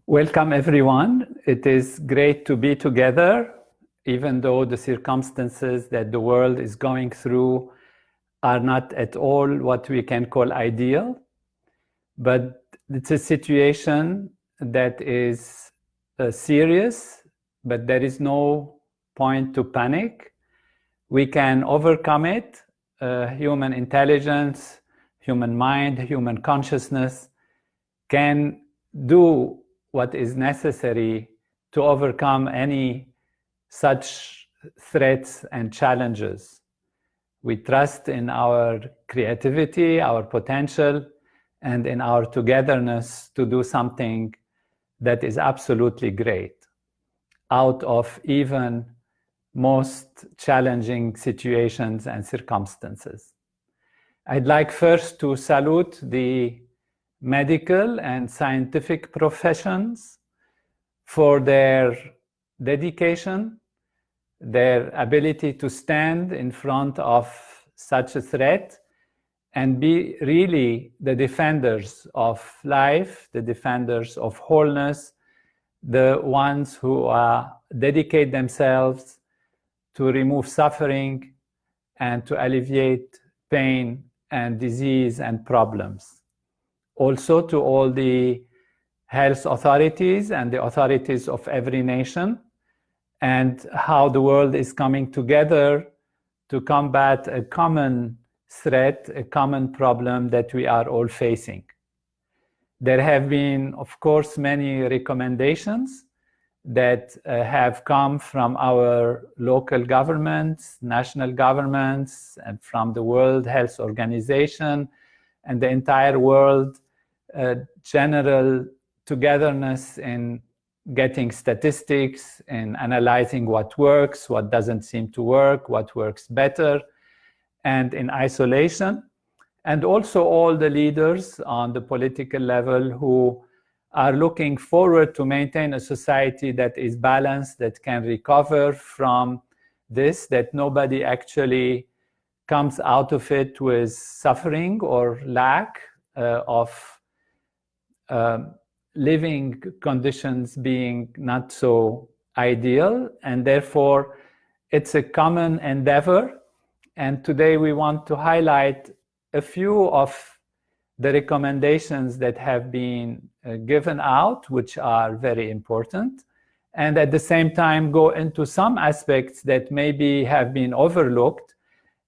Welcome everyone. It is great to be together, even though the circumstances that the world is going through are not at all what we can call ideal. But it's a situation that is serious, but there is no point to panic. We can overcome it. Human intelligence, human mind, human consciousness can do what is necessary to overcome any such threats and challenges. We trust in our creativity, our potential, and in our togetherness to do something that is absolutely great out of even most challenging situations and circumstances. I'd like first to salute the medical and scientific professions for their dedication, their ability to stand in front of such a threat and be really the defenders of life, the defenders of wholeness, the ones who dedicate themselves to remove suffering and to alleviate pain and disease and problems. Also to all the health authorities and the authorities of every nation, and how the world is coming together to combat a common threat, a common problem that we are all facing. There have been, of course, many recommendations that have come from our local governments, national governments, and from the World Health Organization and the entire world. General togetherness in getting statistics, in analyzing what works, what doesn't seem to work, what works better, and in isolation. And also all the leaders on the political level who are looking forward to maintain a society that is balanced, that can recover from this, that nobody actually comes out of it with suffering or lack of living conditions being not so ideal, and therefore it's a common endeavor. And today we want to highlight a few of the recommendations that have been given out, which are very important, and at the same time go into some aspects that maybe have been overlooked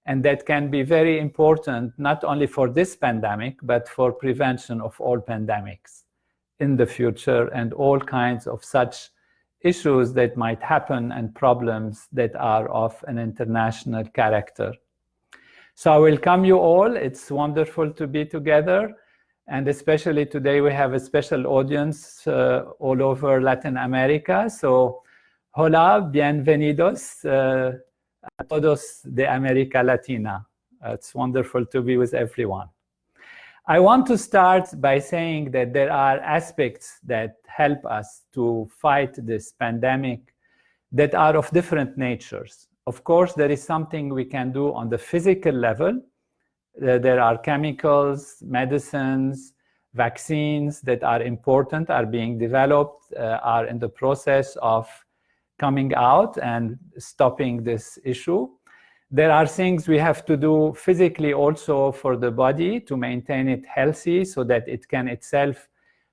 and that can be very important, not only for this pandemic, but for prevention of all pandemics in the future and all kinds of such issues that might happen and problems that are of an international character. So I welcome you all. It's wonderful to be together. And especially today we have a special audience all over Latin America. So hola, bienvenidos a todos de América Latina. It's wonderful to be with everyone. I want to start by saying that there are aspects that help us to fight this pandemic that are of different natures. Of course, there is something we can do on the physical level. There are chemicals, medicines, vaccines that are important, are being developed, are in the process of coming out and stopping this issue. There are things we have to do physically also for the body to maintain it healthy so that it can itself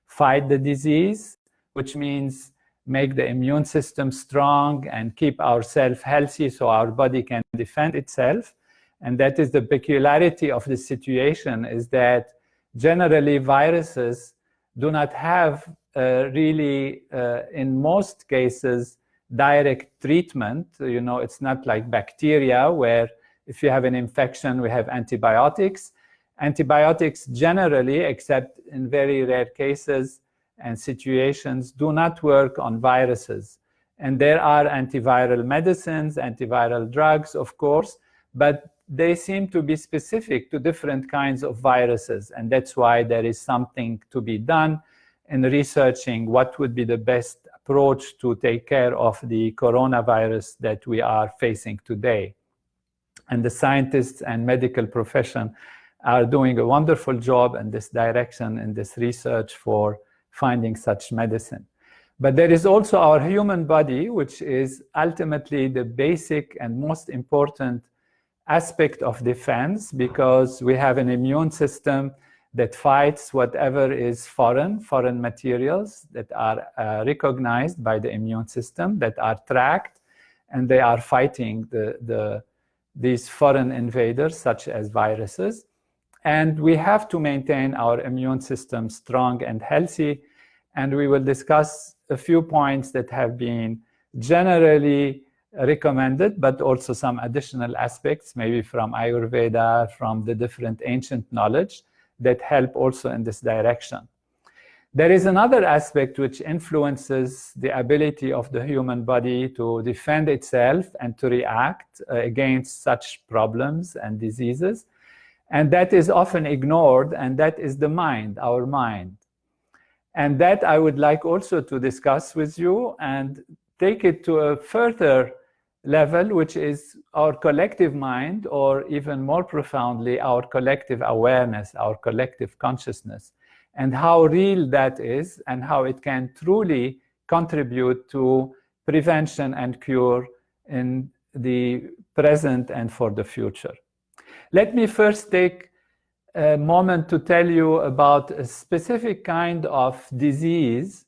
fight the disease, which means make the immune system strong and keep ourselves healthy so our body can defend itself. And that is the peculiarity of the situation, is that generally viruses do not have really, in most cases, direct treatment. You know, it's not like bacteria where if you have an infection, we have antibiotics. Antibiotics generally, except in very rare cases and situations, do not work on viruses. And there are antiviral medicines, antiviral drugs, of course, but they seem to be specific to different kinds of viruses. And that's why there is something to be done in researching what would be the best approach to take care of the coronavirus that we are facing today. And the scientists and medical profession are doing a wonderful job in this direction, in this research for finding such medicine. But there is also our human body, which is ultimately the basic and most important aspect of defense, because we have an immune system that fights whatever is foreign materials that are recognized by the immune system, that are tracked, and they are fighting these foreign invaders, such as viruses. And we have to maintain our immune system strong and healthy. And we will discuss a few points that have been generally recommended, but also some additional aspects, maybe from Ayurveda, from the different ancient knowledge, that help also in this direction. There is another aspect which influences the ability of the human body to defend itself and to react against such problems and diseases. And that is often ignored, and that is the mind, our mind. And that I would like also to discuss with you and take it to a further level, which is our collective mind, or even more profoundly, our collective awareness, our collective consciousness, and how real that is, and how it can truly contribute to prevention and cure in the present and for the future. Let me first take a moment to tell you about a specific kind of disease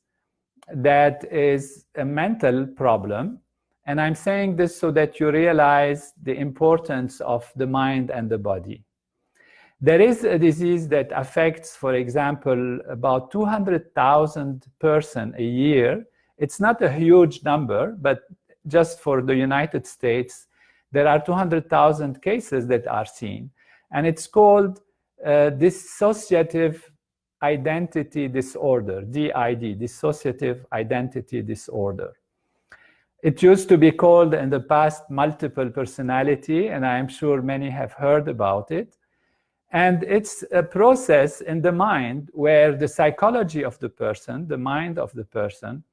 that is a mental problem. And I'm saying this so that you realize the importance of the mind and the body. There is a disease that affects, for example, about 200,000 persons a year. It's not a huge number, but just for the United States, there are 200,000 cases that are seen. And it's called dissociative identity disorder, DID, dissociative identity disorder. It used to be called in the past multiple personality, and I'm sure many have heard about it. And it's a process in the mind where the psychology of the person, the mind of the person,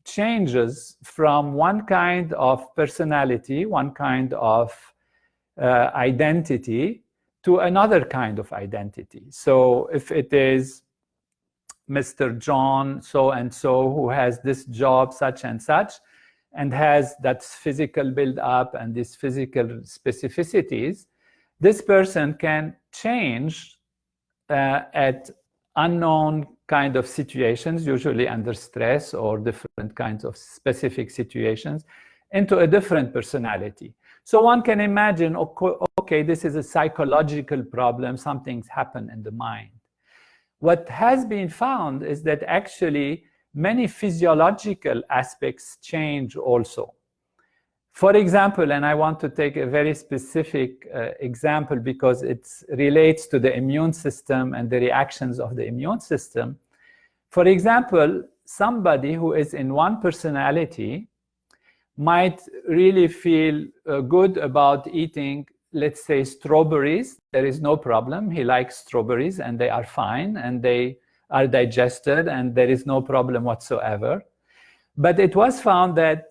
changes from one kind of personality, one kind of identity, to another kind of identity. So if it is Mr. John so-and-so who has this job such and such, and has that physical build-up and these physical specificities, this person can change at unknown kind of situations, usually under stress or different kinds of specific situations, into a different personality. So one can imagine, okay, this is a psychological problem, something's happened in the mind. What has been found is that actually many physiological aspects change also. For example, and I want to take a very specific example because it relates to the immune system and the reactions of the immune system. For example, somebody who is in one personality might really feel good about eating, let's say, strawberries. There is no problem. He likes strawberries and they are fine and they are digested and there is no problem whatsoever. But it was found that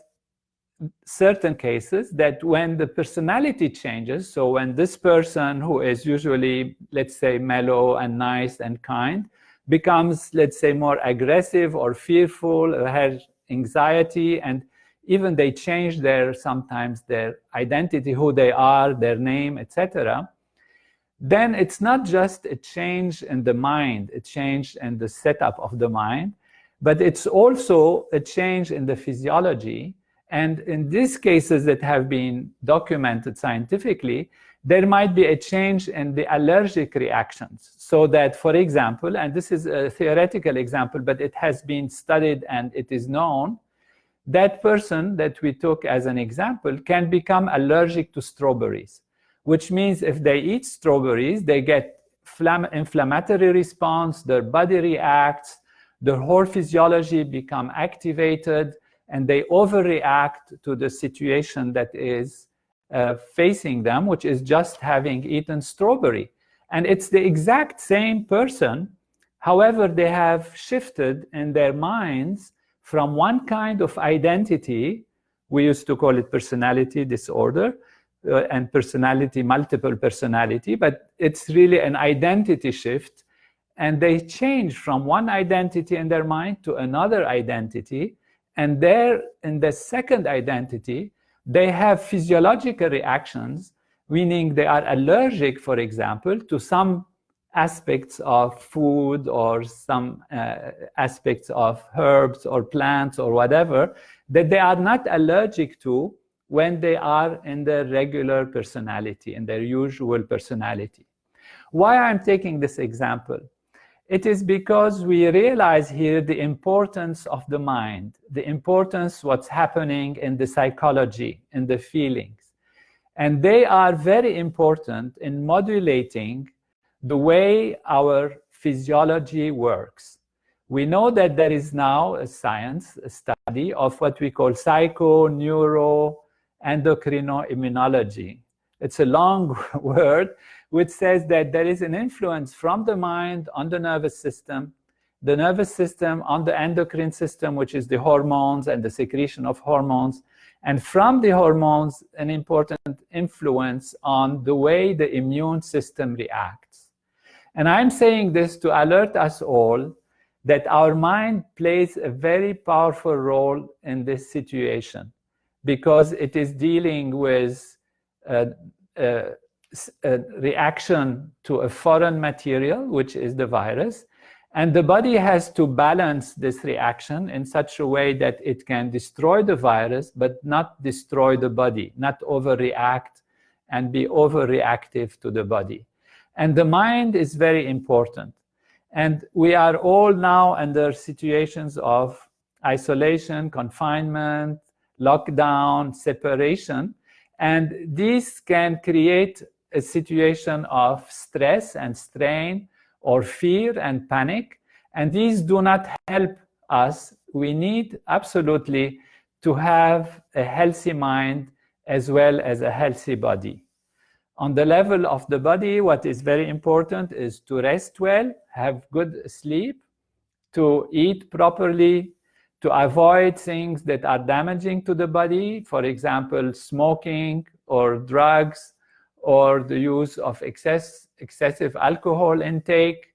certain cases that when the personality changes, so when this person who is usually, let's say, mellow and nice and kind, becomes, let's say, more aggressive or fearful, or has anxiety, and even they change sometimes their identity, who they are, their name, etc., then it's not just a change in the mind, a change in the setup of the mind, but it's also a change in the physiology. And in these cases that have been documented scientifically, there might be a change in the allergic reactions. So that, for example, and this is a theoretical example, but it has been studied and it is known, that person that we took as an example can become allergic to strawberries, which means if they eat strawberries, they get inflammatory response, their body reacts, their whole physiology become activated, and they overreact to the situation that is facing them, which is just having eaten strawberry. And it's the exact same person. However, they have shifted in their minds from one kind of identity, we used to call it personality disorder, and personality, multiple personality, but it's really an identity shift. And they change from one identity in their mind to another identity. And there, in the second identity, they have physiological reactions, meaning they are allergic, for example, to some aspects of food or some aspects of herbs or plants or whatever that they are not allergic to when they are in their regular personality, in their usual personality. Why I'm taking this example? It is because we realize here the importance of the mind, the importance what's happening in the psychology, in the feelings. And they are very important in modulating the way our physiology works. We know that there is now a science, a study of what we call psycho-neuro-endocrino-immunology. It's a long word, which says that there is an influence from the mind on the nervous system on the endocrine system, which is the hormones and the secretion of hormones, and from the hormones, an important influence on the way the immune system reacts. And I'm saying this to alert us all that our mind plays a very powerful role in this situation, because it is dealing with a reaction to a foreign material, which is the virus, and the body has to balance this reaction in such a way that it can destroy the virus, but not destroy the body, not overreact and be overreactive to the body. And the mind is very important. And we are all now under situations of isolation, confinement, lockdown, separation. And these can create a situation of stress and strain or fear and panic. And these do not help us. We need absolutely to have a healthy mind as well as a healthy body. On the level of the body, what is very important is to rest well, have good sleep, to eat properly, to avoid things that are damaging to the body, for example, smoking or drugs, or the use of excessive alcohol intake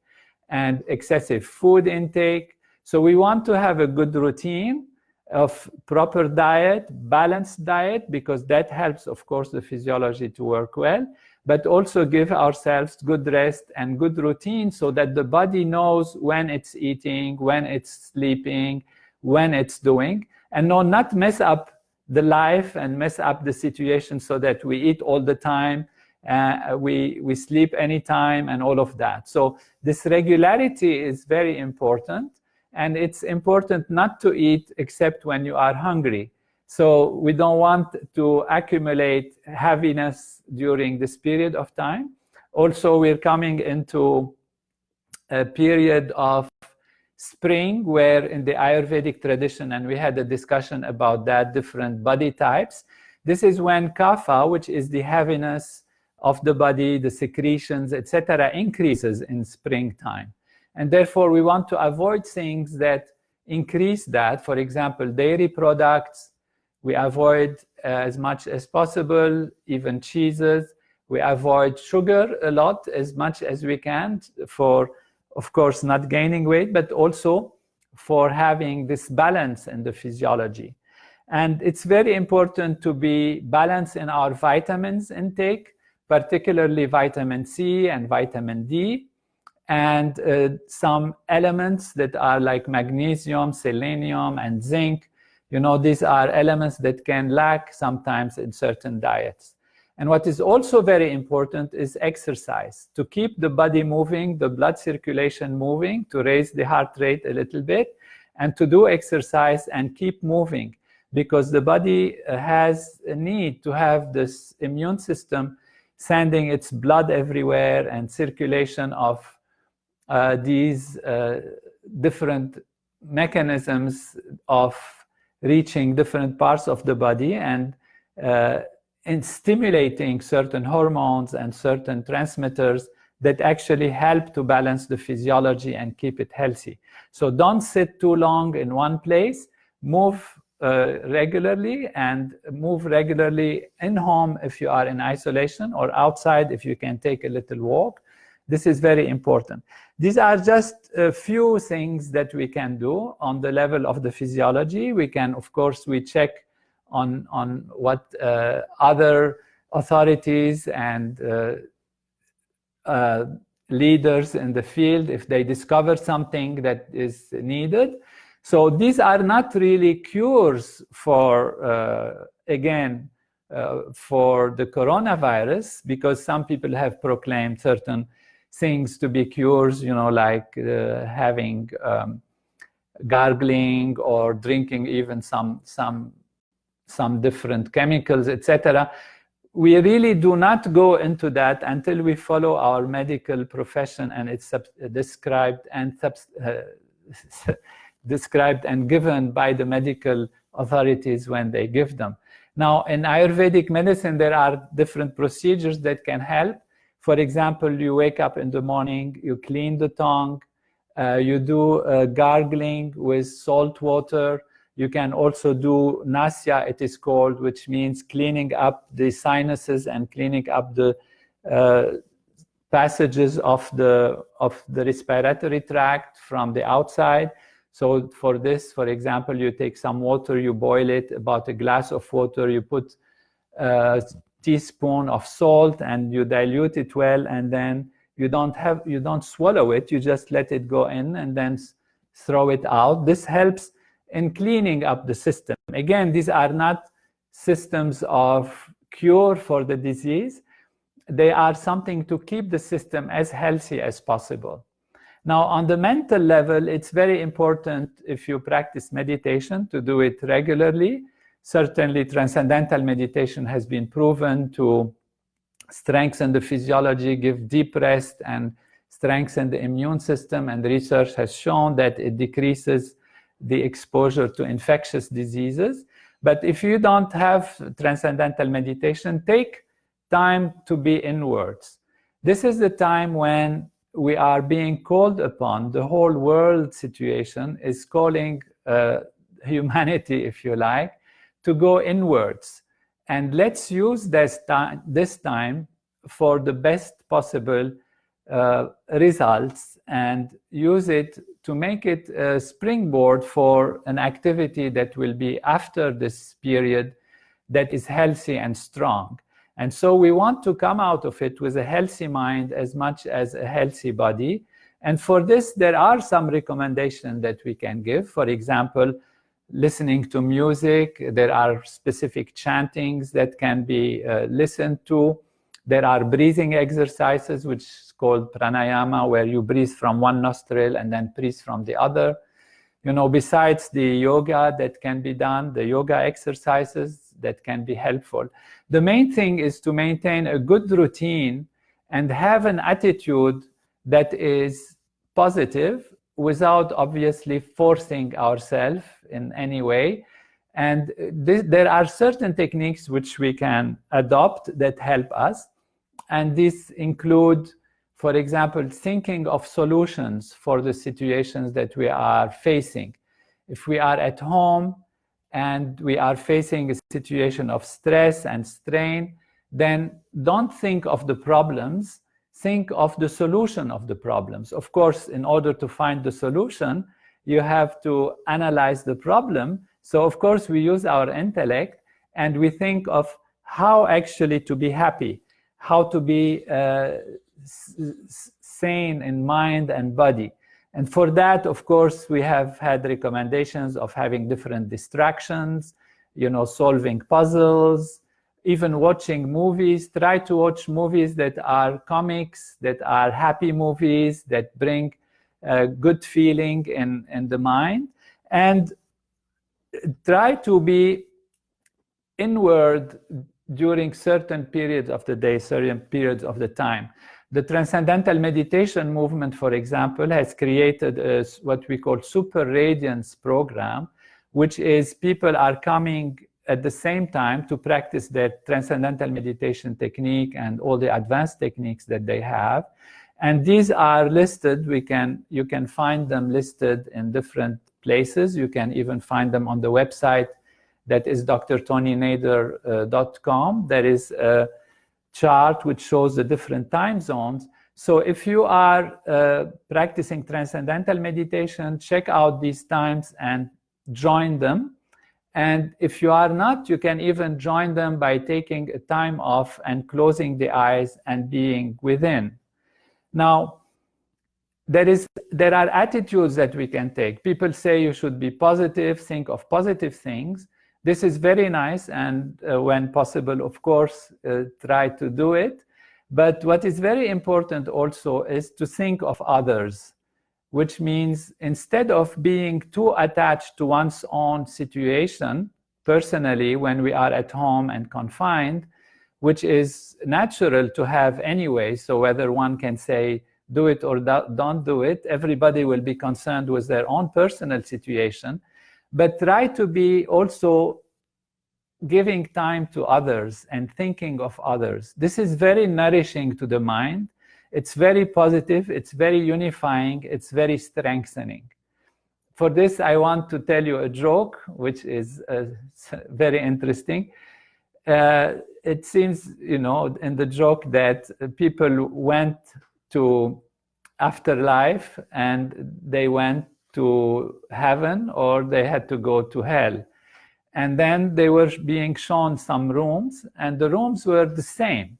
and excessive food intake. So we want to have a good routine of proper diet, balanced diet, because that helps, of course, the physiology to work well, but also give ourselves good rest and good routine so that the body knows when it's eating, when it's sleeping, when it's doing, and not mess up the life and mess up the situation so that we eat all the time, we sleep anytime and all of that. So this regularity is very important. And it's important not to eat except when you are hungry. So we don't want to accumulate heaviness during this period of time. Also, we're coming into a period of spring where in the Ayurvedic tradition, and we had a discussion about that, different body types. This is when kapha, which is the heaviness of the body, the secretions, etc., increases in springtime. And therefore, we want to avoid things that increase that. For example, dairy products, we avoid as much as possible, even cheeses. We avoid sugar a lot, as much as we can, for, of course, not gaining weight, but also for having this balance in the physiology. And it's very important to be balanced in our vitamins intake, particularly vitamin C and vitamin D. And some elements that are like magnesium, selenium, and zinc. You know, these are elements that can lack sometimes in certain diets. And what is also very important is exercise, to keep the body moving, the blood circulation moving, to raise the heart rate a little bit, and to do exercise and keep moving, because the body has a need to have this immune system sending its blood everywhere and circulation of these different mechanisms of reaching different parts of the body and in stimulating certain hormones and certain transmitters that actually help to balance the physiology and keep it healthy. So don't sit too long in one place, move regularly, and move regularly in home if you are in isolation, or outside if you can take a little walk. This is very important. These are just a few things that we can do on the level of the physiology. We can, of course, we check on what other authorities and leaders in the field, if they discover something that is needed. So these are not really cures for, again, for the coronavirus, because some people have proclaimed certain things to be cures, you know, like having gargling or drinking even some different chemicals, etc. We really do not go into that until we follow our medical profession, and it's described and given by the medical authorities when they give them. Now, in Ayurvedic medicine, there are different procedures that can help. For example, you wake up in the morning, you clean the tongue, you do gargling with salt water. You can also do nasya, it is called, which means cleaning up the sinuses and cleaning up the passages of the respiratory tract from the outside. So for this, for example, you take some water, you boil it, about a glass of water, you put a teaspoon of salt and you dilute it well, and then you don't swallow it, you just let it go in and then throw it out. This helps in cleaning up the system. Again, these are not systems of cure for the disease. They are something to keep the system as healthy as possible. Now, on the mental level, it's very important, if you practice meditation, to do it regularly. Certainly, transcendental meditation has been proven to strengthen the physiology, give deep rest, and strengthen the immune system. And research has shown that it decreases the exposure to infectious diseases. But if you don't have transcendental meditation, take time to be inwards. This is the time when we are being called upon, the whole world situation is calling humanity, if you like, to go inwards. And let's use this time for the best possible results, and use it to make it a springboard for an activity that will be after this period that is healthy and strong. And so we want to come out of it with a healthy mind as much as a healthy body. And for this, there are some recommendations that we can give. For example, listening to music. There are specific chantings that can be listened to. There are breathing exercises, which is called pranayama, where you breathe from one nostril and then breathe from the other. You know, besides the yoga that can be done, the yoga exercises that can be helpful. The main thing is to maintain a good routine and have an attitude that is positive without obviously forcing ourselves in any way. And there are certain techniques which we can adopt that help us. And these include, for example, thinking of solutions for the situations that we are facing. If we are at home and we are facing a situation of stress and strain, then don't think of the problems, think of the solution of the problems. Of course, in order to find the solution, you have to analyze the problem. So of course, we use our intellect and we think of how actually to be happy, how to be sane in mind and body. And for that, of course, we have had recommendations of having different distractions, you know, solving puzzles, even watching movies. Try to watch movies that are comics, that are happy movies, that bring a good feeling in the mind. And try to be inward during certain periods of the day, certain periods of the time. The Transcendental Meditation movement, for example, has created what we call Super Radiance program, which is people are coming at the same time to practice their Transcendental Meditation technique and all the advanced techniques that they have. And these are listed, you can find them listed in different places. You can even find them on the website that is drtonynader.com. There is a chart which shows the different time zones. So if you are practicing transcendental meditation, check out these times and join them. And if you are not, you can even join them by taking a time off and closing the eyes and being within. Now, there are attitudes that we can take. People say you should be positive, think of positive things. This is very nice, and when possible, of course, try to do it. But what is very important also is to think of others, which means instead of being too attached to one's own situation, personally, when we are at home and confined, which is natural to have anyway, so whether one can say, do it or don't do it, everybody will be concerned with their own personal situation, but try to be also giving time to others and thinking of others. This is very nourishing to the mind. It's very positive, it's very unifying, it's very strengthening. For this, I want to tell you a joke, which is very interesting. It seems, you know, in the joke that people went to afterlife and they went to heaven or they had to go to hell. And then they were being shown some rooms, and the rooms were the same.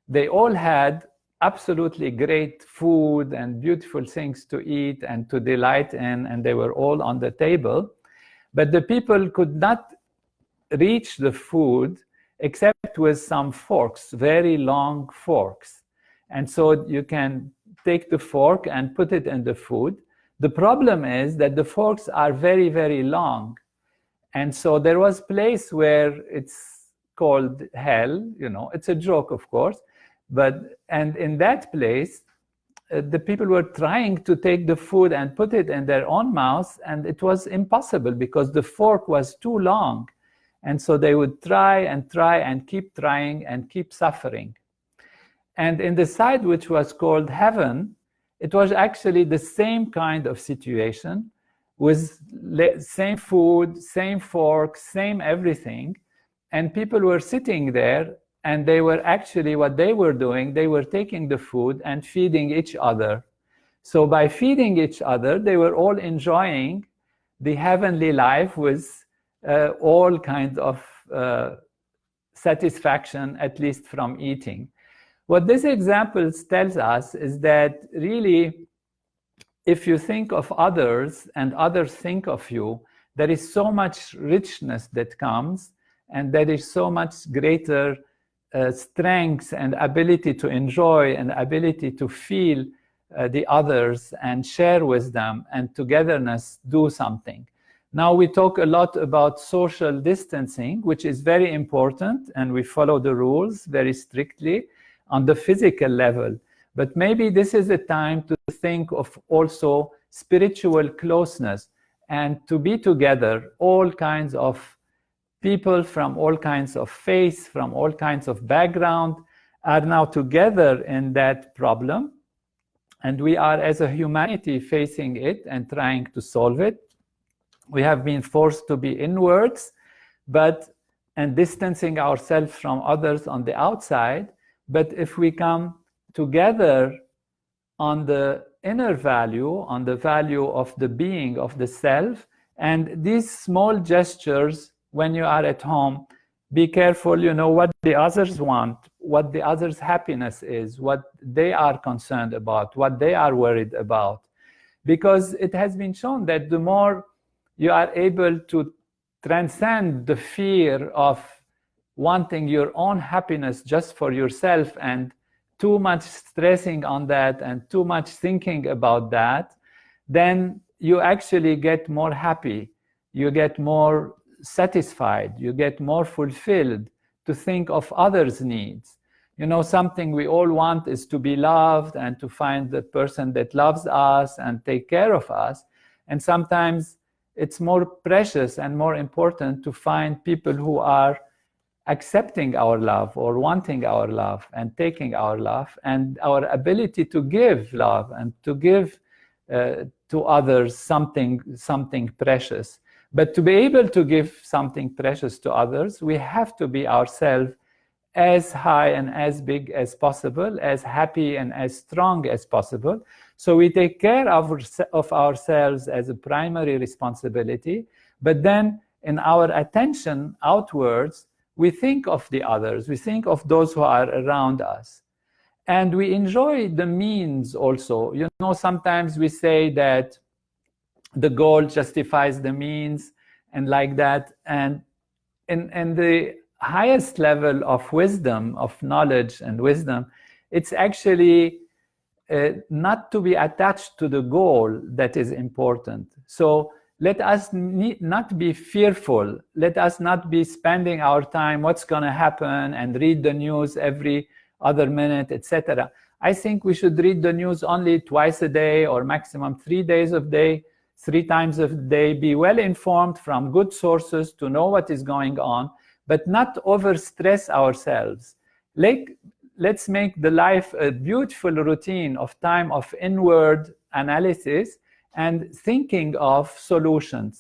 They all had absolutely great food and beautiful things to eat and to delight in, and they were all on the table. But the people could not reach the food except with some forks, very long forks. And so you can take the fork and put it in the food. The problem is that the forks are very, very long. And so there was a place where it's called hell, you know, it's a joke, of course, and in that place, the people were trying to take the food and put it in their own mouths, and it was impossible because the fork was too long. And so they would try and keep trying and keep suffering. And in the side which was called heaven, it was actually the same kind of situation, with same food, same fork, same everything. And people were sitting there, and they were actually, what they were doing, they were taking the food and feeding each other. So by feeding each other, they were all enjoying the heavenly life with all kinds of satisfaction, at least from eating. What this example tells us is that really, if you think of others and others think of you, there is so much richness that comes, and there is so much greater strength and ability to enjoy and ability to feel the others and share with them, and togetherness do something. Now we talk a lot about social distancing, which is very important, and we follow the rules very strictly on the physical level. But maybe this is a time to think of also spiritual closeness and to be together, all kinds of people from all kinds of faiths, from all kinds of background, are now together in that problem. And we are, as a humanity, facing it and trying to solve it. We have been forced to be inwards, and distancing ourselves from others on the outside. But if we come together on the inner value, on the value of the being, of the self, and these small gestures, when you are at home, be careful, you know, what the others want, what the others' happiness is, what they are concerned about, what they are worried about. Because it has been shown that the more you are able to transcend the fear of wanting your own happiness just for yourself and too much stressing on that and too much thinking about that, then you actually get more happy, you get more satisfied, you get more fulfilled to think of others' needs. You know, something we all want is to be loved and to find the person that loves us and take care of us. And sometimes it's more precious and more important to find people who are accepting our love or wanting our love and taking our love, and our ability to give love and to give to others something precious. But to be able to give something precious to others, we have to be ourselves as high and as big as possible, as happy and as strong as possible. So we take care of ourselves as a primary responsibility, but then in our attention outwards, we think of the others, we think of those who are around us. And we enjoy the means also. You know, sometimes we say that the goal justifies the means and like that. And in the highest level of wisdom, of knowledge and wisdom, it's actually not to be attached to the goal that is important. So let us not be fearful. Let us not be spending our time, what's going to happen, and read the news every other minute, etc. I think we should read the news only twice a day or maximum 3 days a day, 3 times a day, be well informed from good sources to know what is going on, but not overstress ourselves. Let's make the life a beautiful routine of time of inward analysis and thinking of solutions.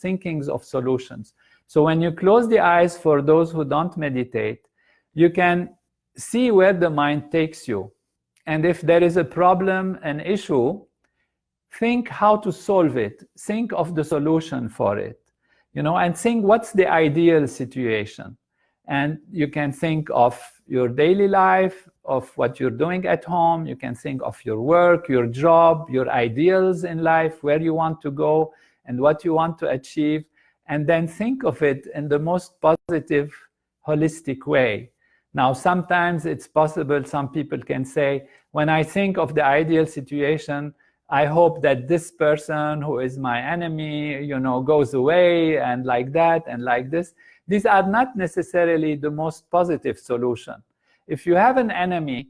So when you close the eyes, for those who don't meditate, you can see where the mind takes you. And if there is a problem, an issue, think how to solve it. Think of the solution for it, you know, and think what's the ideal situation. And you can think of your daily life, of what you're doing at home. You can think of your work, your job, your ideals in life, where you want to go and what you want to achieve. And then think of it in the most positive, holistic way. Now, sometimes it's possible, some people can say, when I think of the ideal situation, I hope that this person who is my enemy, you know, goes away, and like that and like this. These are not necessarily the most positive solution. If you have an enemy,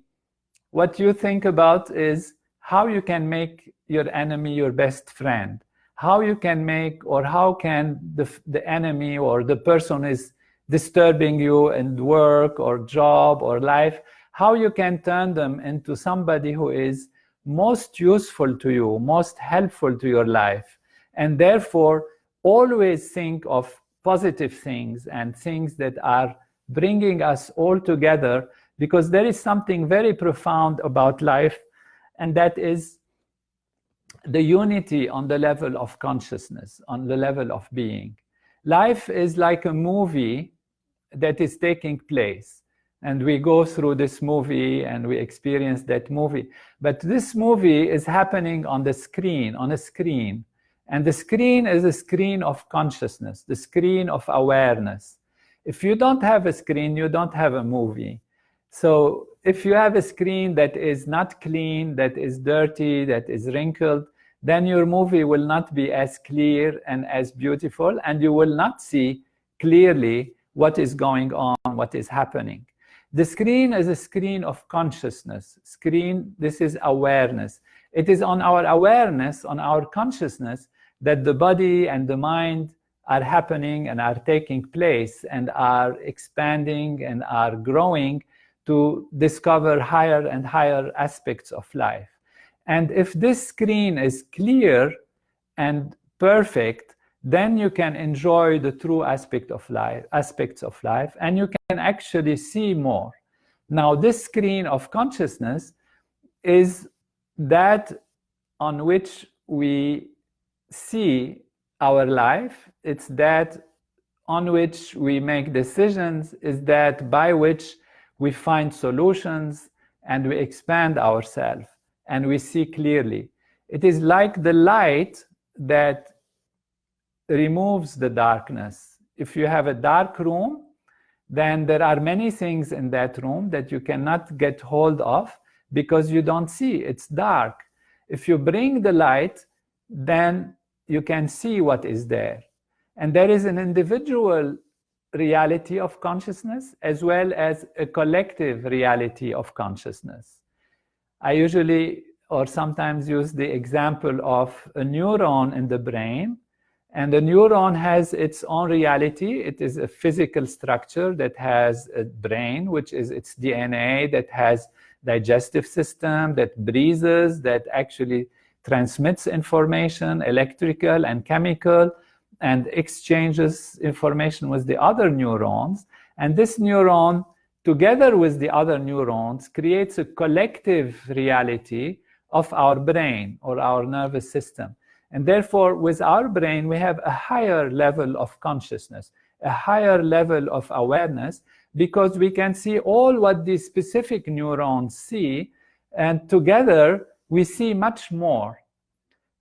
what you think about is how you can make your enemy your best friend. How you can make, or how can the enemy or the person is disturbing you in work or job or life, how you can turn them into somebody who is most useful to you, most helpful to your life. And therefore, always think of positive things and things that are bringing us all together, because there is something very profound about life, and that is the unity on the level of consciousness, on the level of being. Life is like a movie that is taking place, and we go through this movie and we experience that movie. But this movie is happening on the screen, on a screen. And the screen is a screen of consciousness, the screen of awareness. If you don't have a screen, you don't have a movie. So if you have a screen that is not clean, that is dirty, that is wrinkled, then your movie will not be as clear and as beautiful, and you will not see clearly what is going on, what is happening. The screen is a screen of consciousness. This is awareness. It is on our awareness, on our consciousness, that the body and the mind are happening and are taking place and are expanding and are growing to discover higher and higher aspects of life. And if this screen is clear and perfect, then you can enjoy the true aspects of life, and you can actually see more. Now, this screen of consciousness is that on which we see our life. It's that on which we make decisions, is that by which we find solutions and we expand ourselves and we see clearly. It is like the light that removes the darkness. If you have a dark room, then there are many things in that room that you cannot get hold of because you don't see, it's dark. If you bring the light, then you can see what is there. And there is an individual reality of consciousness as well as a collective reality of consciousness. I usually or sometimes use the example of a neuron in the brain. And the neuron has its own reality. It is a physical structure that has a brain, which is its DNA, that has digestive system, that breathes, that actually transmits information, electrical and chemical, and exchanges information with the other neurons. And this neuron, together with the other neurons, creates a collective reality of our brain or our nervous system. And therefore, with our brain, we have a higher level of consciousness, a higher level of awareness, because we can see all what these specific neurons see, and together we see much more.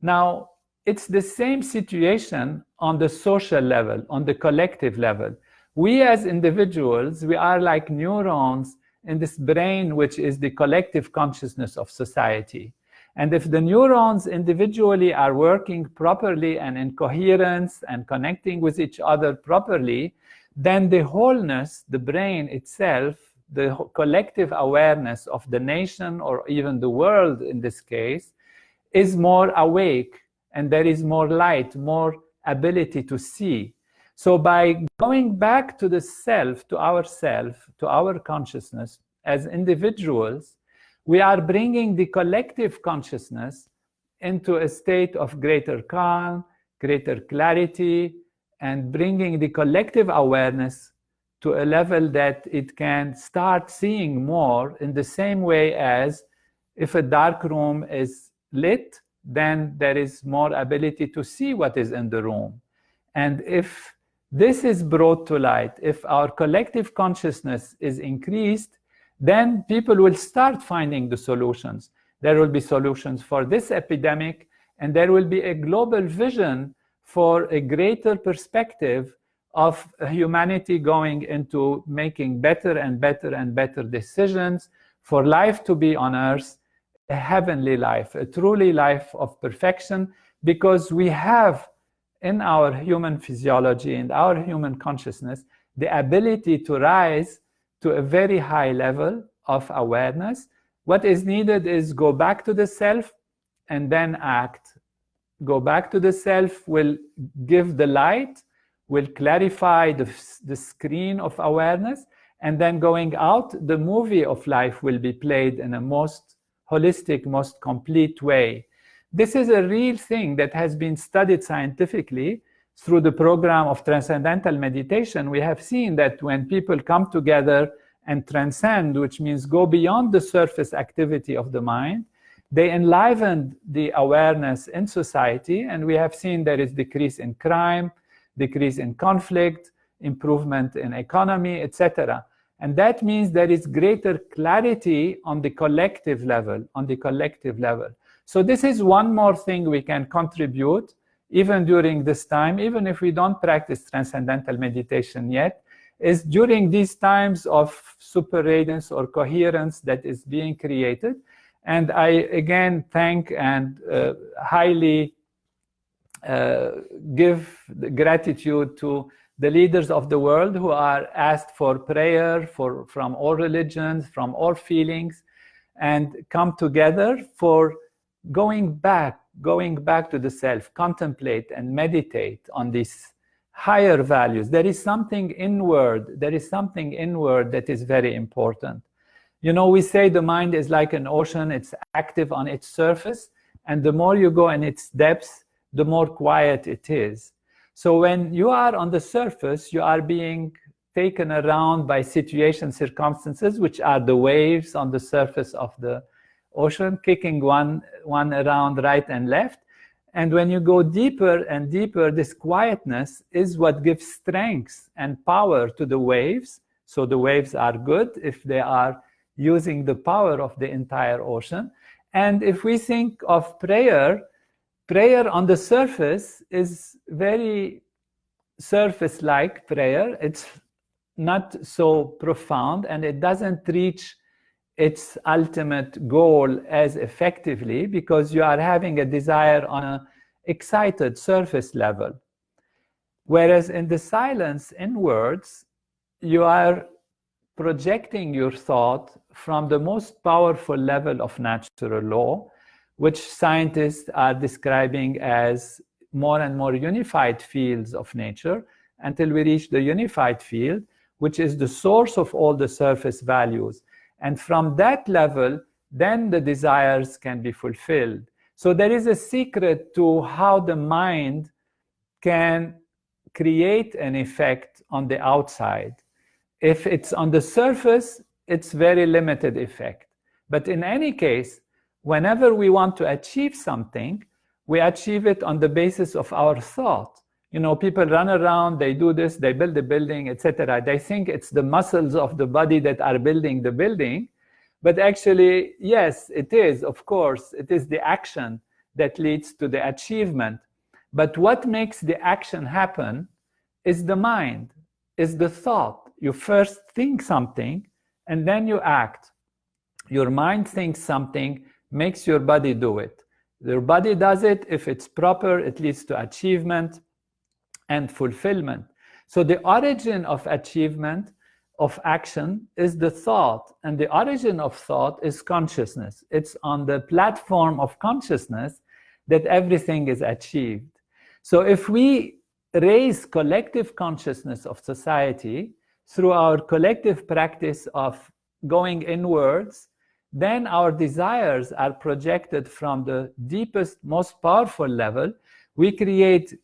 Now, it's the same situation on the social level, on the collective level. We as individuals, we are like neurons in this brain, which is the collective consciousness of society. And if the neurons individually are working properly and in coherence and connecting with each other properly, then the wholeness, the brain itself, the collective awareness of the nation or even the world in this case, is more awake, and there is more light, more ability to see. So by going back to the self, to our consciousness as individuals, we are bringing the collective consciousness into a state of greater calm, greater clarity, and bringing the collective awareness to a level that it can start seeing more, in the same way as if a dark room is lit, then there is more ability to see what is in the room. And if this is brought to light, if our collective consciousness is increased, then people will start finding the solutions. There will be solutions for this epidemic, and there will be a global vision for a greater perspective of humanity going into making better and better and better decisions for life to be on Earth, a heavenly life, a truly life of perfection, because we have in our human physiology and our human consciousness the ability to rise to a very high level of awareness. What is needed is go back to the self and then act. Go back to the self will give the light, will clarify the screen of awareness, and then going out, the movie of life will be played in a most holistic, most complete way. This is a real thing that has been studied scientifically through the program of transcendental meditation. We have seen that when people come together and transcend, which means go beyond the surface activity of the mind, they enliven the awareness in society, and we have seen there is decrease in crime, decrease in conflict, improvement in economy, etc. And that means there is greater clarity on the collective level, So this is one more thing we can contribute, even during this time, even if we don't practice transcendental meditation yet, is during these times of super radiance or coherence that is being created. And I again thank and highly give gratitude to the leaders of the world who are asked for prayer from all religions, from all feelings, and come together for going back to the self, contemplate and meditate on these higher values. There is something inward that is very important. You know, we say the mind is like an ocean, it's active on its surface, and the more you go in its depths, the more quiet it is. So when you are on the surface, you are being taken around by situations, circumstances, which are the waves on the surface of the ocean, kicking one around right and left. And when you go deeper and deeper, this quietness is what gives strength and power to the waves. So the waves are good if they are using the power of the entire ocean. And if we think of prayer on the surface is very surface-like prayer. It's not so profound, and it doesn't reach its ultimate goal as effectively because you are having a desire on an excited surface level. Whereas in the silence inwards, you are projecting your thought from the most powerful level of natural law, which scientists are describing as more and more unified fields of nature until we reach the unified field, which is the source of all the surface values. And from that level, then the desires can be fulfilled. So there is a secret to how the mind can create an effect on the outside. If it's on the surface, it's very limited effect. But in any case, whenever we want to achieve something, we achieve it on the basis of our thought. You know, people run around, they do this, they build a building, etc. They think it's the muscles of the body that are building the building. But actually, yes, it is, of course, it is the action that leads to the achievement. But what makes the action happen is the mind, is the thought. You first think something, and then you act. Your mind thinks something, makes your body do it. Your body does it. If it's proper, it leads to achievement and fulfillment. So the origin of achievement, of action, is the thought. And the origin of thought is consciousness. It's on the platform of consciousness that everything is achieved. So if we raise collective consciousness of society through our collective practice of going inwards, then our desires are projected from the deepest, most powerful level. We create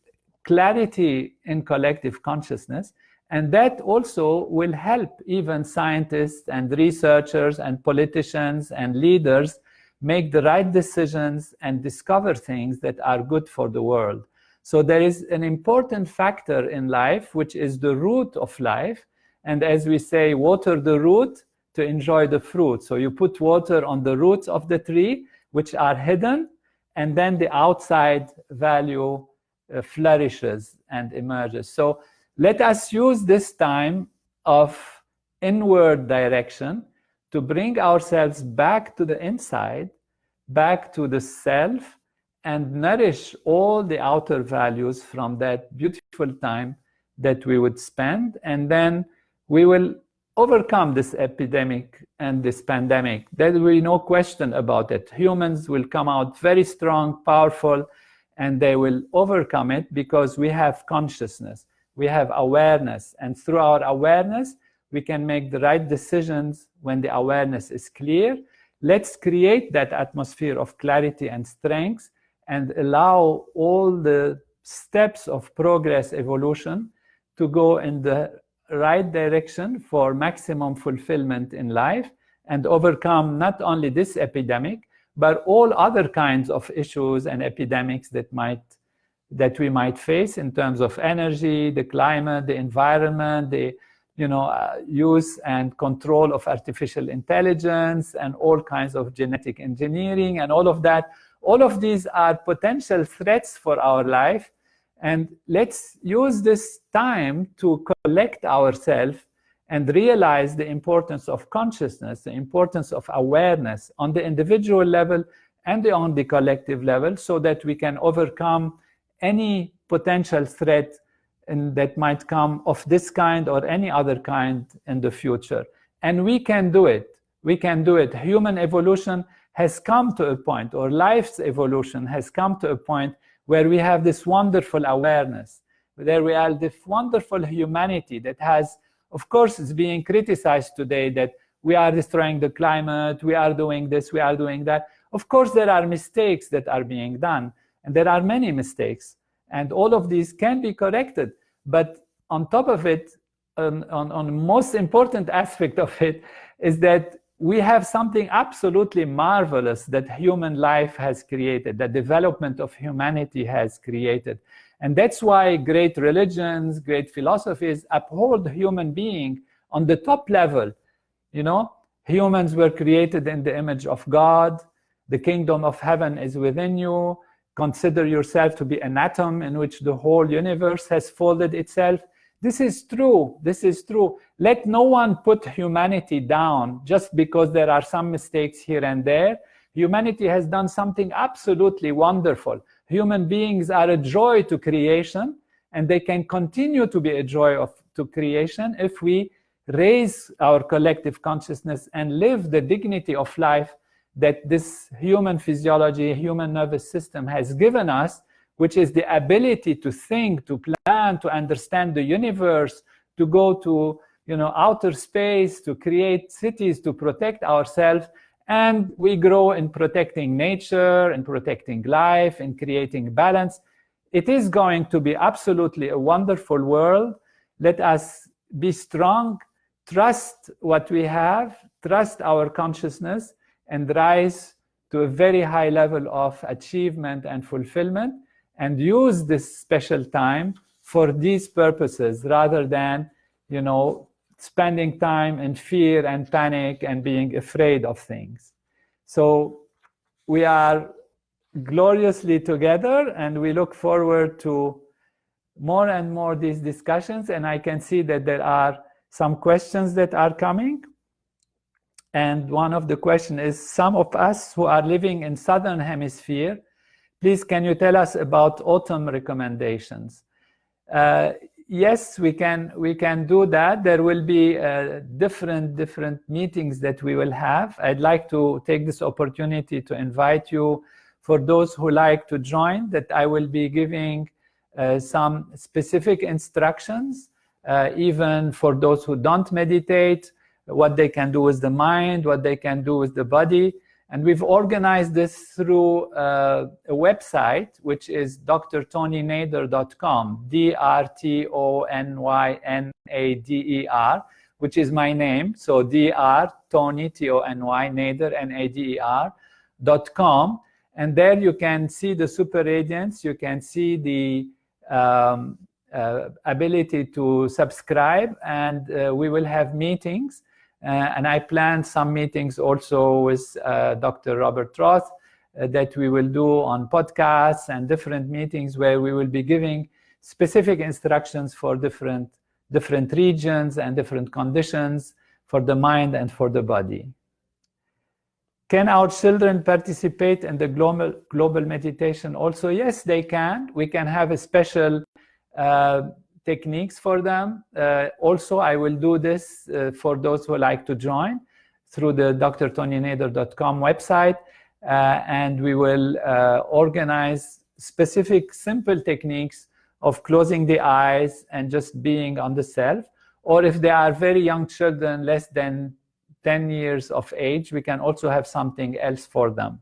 clarity in collective consciousness, and that also will help even scientists and researchers and politicians and leaders make the right decisions and discover things that are good for the world. So there is an important factor in life, which is the root of life. And as we say, water the root to enjoy the fruit. So you put water on the roots of the tree, which are hidden, and then the outside value flourishes and emerges. So let us use this time of inward direction to bring ourselves back to the inside, back to the self, and nourish all the outer values from that beautiful time that we would spend. And then we will overcome this epidemic and this pandemic. There will be no question about it. Humans will come out very strong, powerful, and they will overcome it because we have consciousness, we have awareness, and through our awareness, we can make the right decisions when the awareness is clear. Let's create that atmosphere of clarity and strength and allow all the steps of progress, evolution, to go in the right direction for maximum fulfillment in life and overcome not only this epidemic, but all other kinds of issues and epidemics that we might face in terms of energy, the climate, the environment, the use and control of artificial intelligence, and all kinds of genetic engineering and all of that. All of these are potential threats for our life. And let's use this time to collect ourselves and realize the importance of consciousness, the importance of awareness on the individual level and on the collective level, so that we can overcome any potential threat that might come of this kind or any other kind in the future. And we can do it. We can do it. Human evolution has come to a point, or life's evolution has come to a point where we have this wonderful awareness, where we are this wonderful humanity that has, of course, is being criticized today that we are destroying the climate, we are doing this, we are doing that. Of course, there are mistakes that are being done, and there are many mistakes, and all of these can be corrected. But on top of it, on the most important aspect of it, is that we have something absolutely marvelous that human life has created, that development of humanity has created. And that's why great religions, great philosophies uphold human being on the top level. You know, humans were created in the image of God. The kingdom of heaven is within you. Consider yourself to be an atom in which the whole universe has folded itself. This is true. This is true. Let no one put humanity down just because there are some mistakes here and there. Humanity has done something absolutely wonderful. Human beings are a joy to creation, and they can continue to be a joy to creation if we raise our collective consciousness and live the dignity of life that this human physiology, human nervous system has given us, which is the ability to think, to plan, to understand the universe, to go to outer space, to create cities, to protect ourselves. And we grow in protecting nature, in protecting life, in creating balance. It is going to be absolutely a wonderful world. Let us be strong trust what we have, trust our consciousness, and rise to a very high level of achievement and fulfillment, and use this special time for these purposes rather than, spending time in fear and panic and being afraid of things. So we are gloriously together, and we look forward to more and more these discussions. And I can see that there are some questions that are coming. And one of the questions is, some of us who are living in Southern Hemisphere, please can you tell us about autumn recommendations? Yes, we can do that. There will be different meetings that we will have. I'd like to take this opportunity to invite you, for those who like to join, that I will be giving some specific instructions, even for those who don't meditate, what they can do with the mind, what they can do with the body. And we've organized this through a website, which is drtonynader.com, DrTonynader, which is my name. So Dr. Tony, Tony, Nader, Nader.com. And there you can see the super radiance, you can see the ability to subscribe, and we will have meetings. And I plan some meetings also with Dr. Robert Roth that we will do on podcasts, and different meetings where we will be giving specific instructions for different regions and different conditions for the mind and for the body. Can our children participate in the global meditation also? Yes, they can. We can have a special techniques for them. Also, I will do this for those who like to join through the drtonynader.com website, and we will organize specific simple techniques of closing the eyes and just being on the self. Or if they are very young children, less than 10 years of age, we can also have something else for them.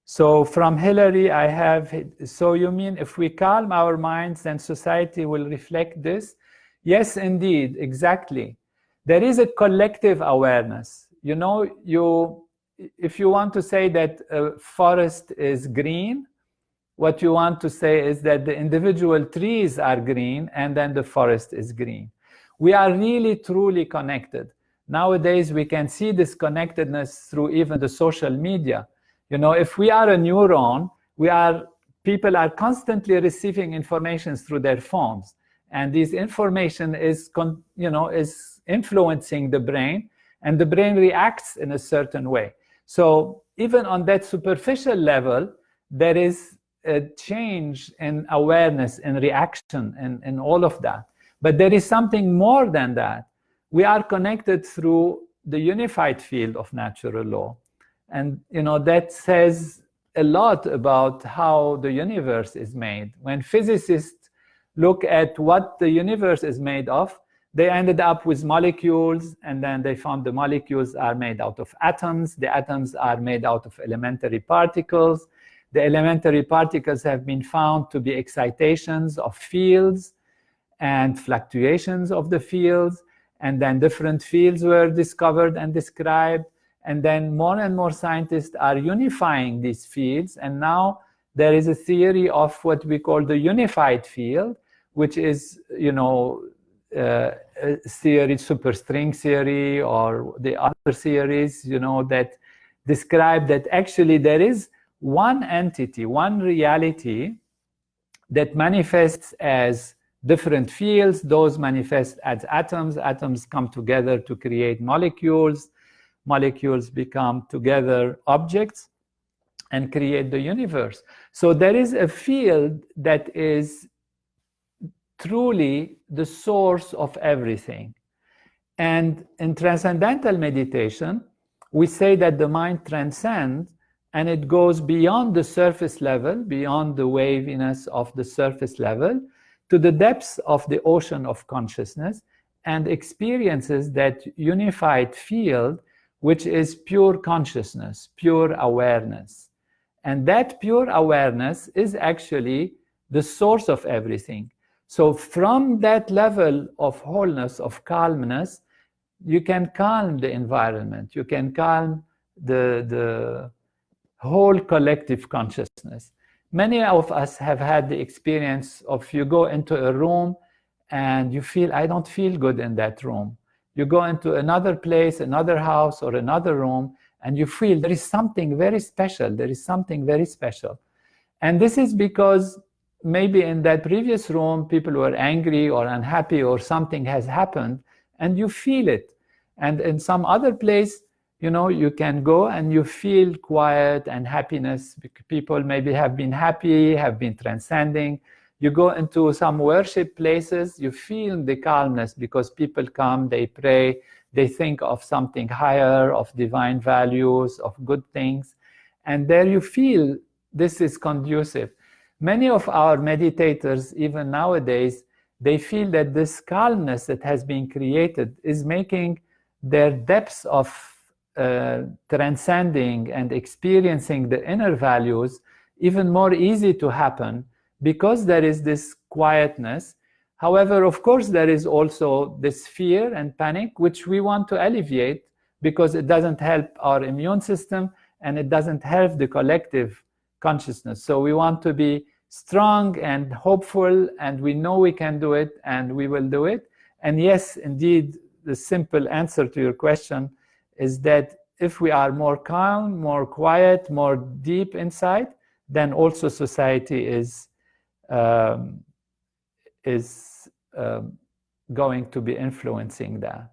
So from Hillary, I have, so you mean if we calm our minds, then society will reflect this? Yes, indeed, exactly. There is a collective awareness. If you want to say that a forest is green, what you want to say is that the individual trees are green and then the forest is green. We are really, truly connected. Nowadays, we can see this connectedness through even the social media. If we are a neuron, people are constantly receiving information through their phones, and this information is influencing the brain, and the brain reacts in a certain way. So even on that superficial level, there is a change in awareness and reaction and all of that. But there is something more than that. We are connected through the unified field of natural law. And that says a lot about how the universe is made. When physicists look at what the universe is made of, they ended up with molecules, and then they found the molecules are made out of atoms. The atoms are made out of elementary particles. The elementary particles have been found to be excitations of fields and fluctuations of the fields. And then different fields were discovered and described. And then more and more scientists are unifying these fields. And now there is a theory of what we call the unified field, which is, theory, superstring theory, or the other theories, that describe that actually there is one entity, one reality that manifests as different fields. Those manifest as atoms. Atoms come together to create molecules. Molecules become together objects and create the universe. So there is a field that is truly the source of everything. And in transcendental meditation, we say that the mind transcends, and it goes beyond the surface level, beyond the waviness of the surface level, to the depths of the ocean of consciousness, and experiences that unified field, which is pure consciousness, pure awareness. And that pure awareness is actually the source of everything. So from that level of wholeness, of calmness, you can calm the environment. You can calm the whole collective consciousness. Many of us have had the experience of you go into a room and you feel, I don't feel good in that room. You go into another place, another house or another room, and you feel there is something very special. There is something very special. And this is because maybe in that previous room, people were angry or unhappy or something has happened and you feel it. And in some other place, you know, you can go and you feel quiet and happiness. People maybe have been happy, have been transcending. You go into some worship places, you feel the calmness because people come, they pray, they think of something higher, of divine values, of good things. And there you feel this is conducive. Many of our meditators, even nowadays, they feel that this calmness that has been created is making their depths of transcending and experiencing the inner values even more easy to happen because there is this quietness. However, of course, there is also this fear and panic, which we want to alleviate because it doesn't help our immune system and it doesn't help the collective consciousness. So we want to be strong and hopeful, and we know we can do it and we will do it. And yes, indeed, the simple answer to your question is that if we are more calm, more quiet, more deep inside, then also society is going to be influencing that.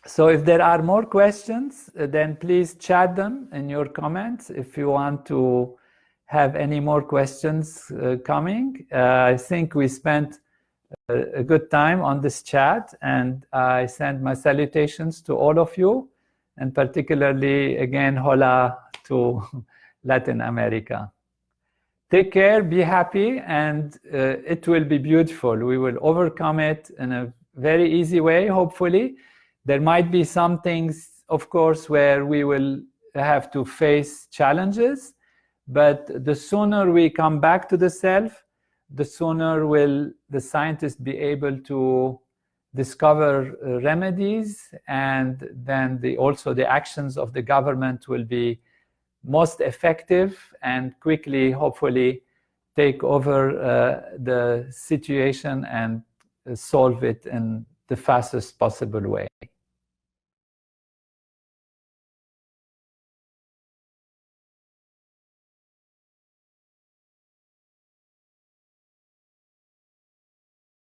So if there are more questions, then please chat them in your comments. If you want to have any more questions coming, I think we spent a good time on this chat, and I send my salutations to all of you, and particularly again, hola to Latin America. Take care, be happy, and it will be beautiful. We will overcome it in a very easy way, hopefully. There might be some things, of course, where we will have to face challenges, but the sooner we come back to the self, the sooner will the scientists be able to discover remedies, and then also the actions of the government will be most effective and quickly, hopefully, take over the situation and solve it in the fastest possible way.